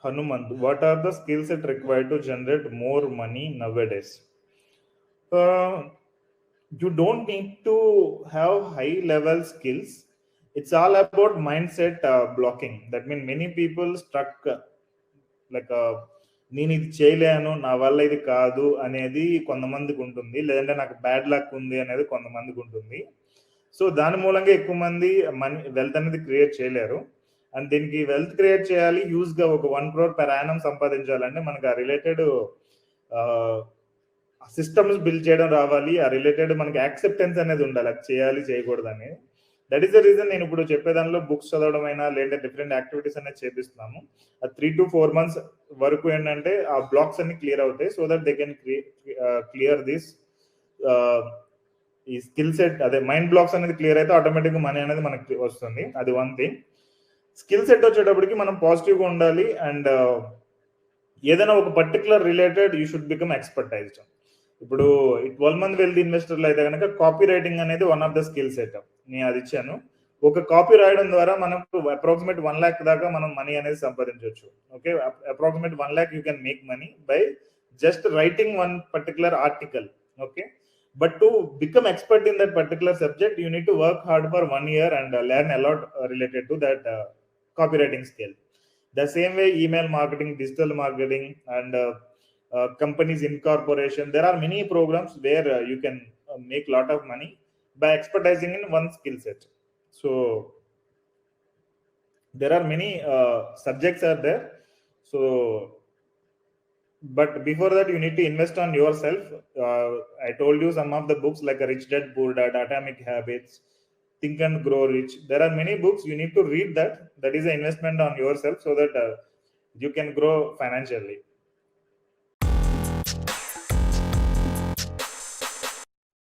Hanumant, what are the skill set required to generate more money nowadays? Uh, you don't need to have high level skills. It's all about mindset blocking. That means many people struck like నేను ఇది చేయలేను, నా వల్ల ఇది కాదు అనేది కొంతమందికి ఉంటుంది, లేదంటే నాకు బ్యాడ్ లక్ ఉంది అనేది కొంతమందికి ఉంటుంది. సో దాని మూలంగా ఎక్కువ మంది మనీ వెల్త్ అనేది క్రియేట్ చేయలేరు. అండ్ దీనికి వెల్త్ క్రియేట్ చేయాలి, యూజ్గా ఒక 1 crore per annum సంపాదించాలంటే మనకు ఆ రిలేటెడ్ సిస్టమ్స్ బిల్డ్ చేయడం రావాలి, ఆ రిలేటెడ్ మనకి యాక్సెప్టెన్స్ అనేది ఉండాలి, అది చేయాలి చేయకూడదని. దట్ ఈస్ ద రీజన్ నేను ఇప్పుడు చెప్పేదానిలో బుక్స్ చదవడం అయినా లేదంటే డిఫరెంట్ యాక్టివిటీస్ అనేది చేపిస్తున్నాము. ఆ 3 to 4 months వరకు ఏంటంటే ఆ బ్లాక్స్ అన్ని క్లియర్ అవుతాయి, so that they can clear this ఈ స్కిల్ సెట్. అదే మైండ్ బ్లాక్స్ అనేది క్లియర్ అయితే ఆటోమేటిక్గా మనీ అనేది మనకి వస్తుంది. అది వన్ థింగ్. స్కిల్ సెట్ వచ్చేటప్పటికి మనం పాజిటివ్గా ఉండాలి, అండ్ ఏదైనా ఒక particular related you should become expertised. ఇప్పుడు 12 మంది వెల్త్ ఇన్వెస్టర్లు అయితే కనుక కాపీ రైటింగ్ అనేది one of the skill set. నేను అది ఇచ్చాను. ఒక కాపీ రాయడం ద్వారా మనకు అప్రాక్సిమేట్ 1 lakh దాకా మనం మనీ అనేది సంపాదించవచ్చు. Okay, approximate 1 lakh you can make money by just writing one particular article. Okay, but to become expert in that particular subject you need to work hard for 1 year and learn a lot related to that copywriting skill. The same way email marketing, digital marketing, and companies incorporation, there are many programs where you can make lot of money by expertising in one skill set. So there are many subjects are there. So but before that you need to invest on yourself. I told you some of the books like Rich Dad Poor Dad, Atomic Habits, Think and Grow Rich. There are many books, you need to read that. That is an investment on yourself so that you can grow financially.